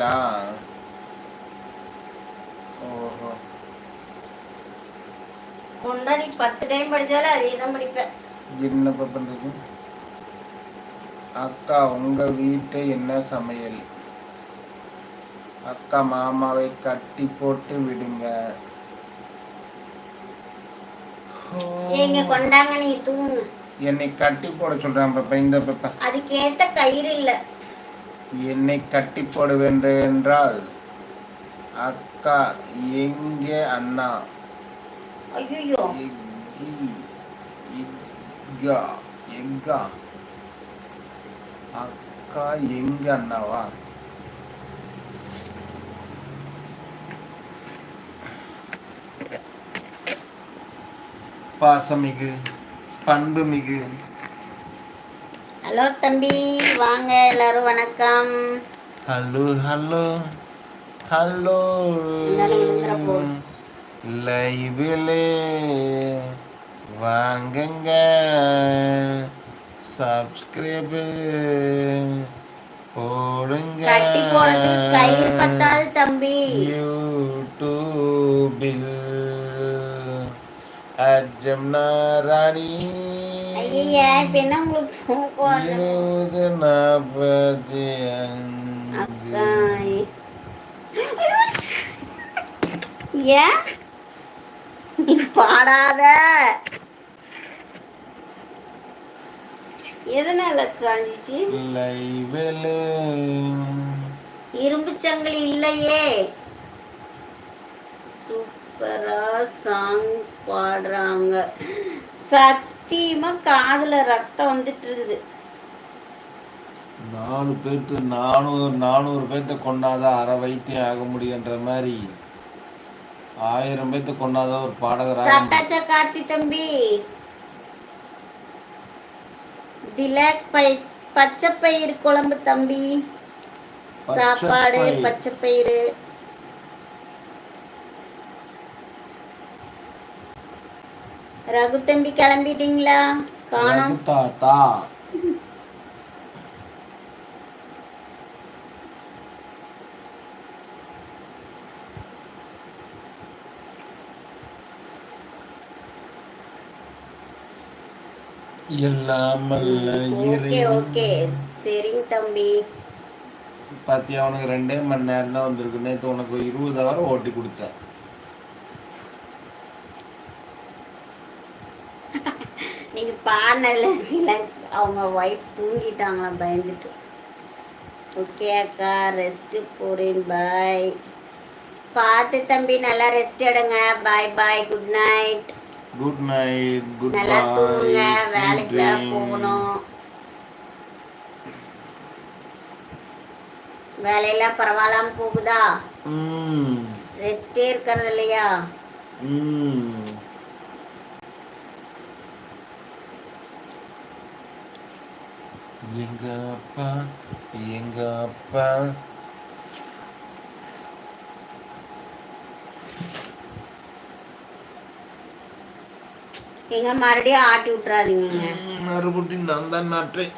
படிக்கிறீங்களா? ஓஹோ. முன்னாடி 10 டைம் படிச்சாலும் அதே தான் படிப்பேன். என்னப்பா பண்றது? அக்கா உங்க வீட்டு என்ன சமையல்? அக்கா மாமாவை கட்டி போட்டு விடுங்க. ஏங்க கொண்டாங்க, நீ தூங்கு. என்னை கட்டி போட சொல்றான் பாப்பா. இந்த பாப்பா அதுக்கு ஏத்த கயிறு இல்ல. என்னை கட்டி போடுவேன் என்றால் அக்கா எங்கே அண்ணா? ஐயோ, எங்கா அக்கா எங்க அண்ணாவா? பாசமிகு பண்புமிகு. ஹலோ தம்பி, வாங்க எல்லாரும், வணக்கம். Hello hello hello. லைவிலே வாங்குங்க, சப்ஸ்கிரைப் போடுங்க. கட்டி போடுறதுக்கு கயிறு பத்தாது தம்பி. யூடியூபில் அஜம் நாராணி. ஐயா, இப்ப என்ன உங்களுக்கு தூக்கம்? 20:45. ஏன் நீ பாடாத? எதனால சாஞ்சிச்சு? லைவிலே இரும்பு சங்கிலி இல்லையே. சூப்பரா சாங் பாடுறாங்க. சத்தியமா காதுல ரத்தம் வந்துட்டு இருக்குது. 4 பேர்த்து 400 பேர்த்த கொண்டாதான் அரை வைத்தியம் ஆக முடியுன்ற மாதிரி 1000 பேர்த்த கொண்டாதான் ஒரு பாடகர். சாப்பிட்டாச்சா கார்த்தி தம்பி? திலக் பச்சைப்பயிறு குழம்பு தம்பி. சாப்பாடு பச்சைப்பயிறு. ரகு தம்பி கிளம்பிட்டீங்களா? காணோம் தாத்தா. எல்லாம் ஓகே சரிங்க தம்பி. பாத்தியா, உனக்கு 2 மணி நேரம் தான் வந்திருக்கு. நேற்று உனக்கு 20 ஹவர் ஓட்டி கொடுத்தேன். நீங்க பாடினதுல அவங்க ஒய்ஃப் தூங்கிட்டாங்களா பயந்துட்டு. ஓகே அக்கா, ரெஸ்ட் போறேன், பாய். பார்த்து தம்பி, நல்லா ரெஸ்ட் எடுங்க. Bye bye, good night. Good night, good நல்லா தூங்குங்க, வேலைக்கு வேற போகணும். வேலையெல்லாம் பரவாயில்லாம போகுதா? ரெஸ்டே இருக்கிறது இல்லையா? எங்க அப்பா எங்க மறுபடியும் ஆட்டி விட்டுறாதீங்க. மறுபடியும் நான் தான் நாட்டேன்.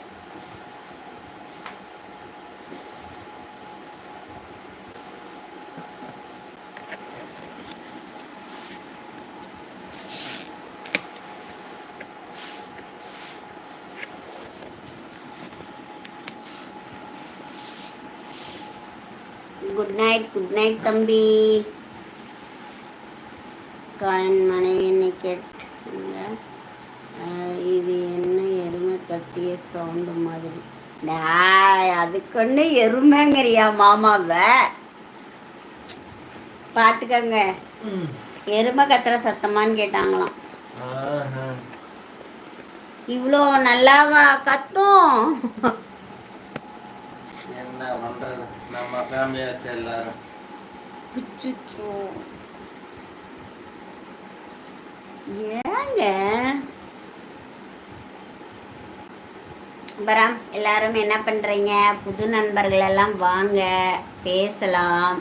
குட் நைட் தம்பி. கண் மனைவி என்னை கேட்டுங்க. இது என்ன எருமை கத்திய சவுண்டு மாதிரி? அதுக்கு எருமைங்கிறியா மாமாவை? பார்த்துக்கங்க, எருமை கத்துற சத்தமான்னு கேட்டாங்களாம். இவ்வளோ நல்லாவா கத்தும்? என்ன பண்றது, நம்ம ஃபேமிலியாச்சு எல்லாரும். ஏங்க பரம், எல்லாரும் என்ன பண்றீங்க? புது நண்பர்கள் எல்லாம் வாங்க, பேசலாம்.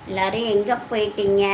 எல்லாரும் எங்க போயிட்டீங்க?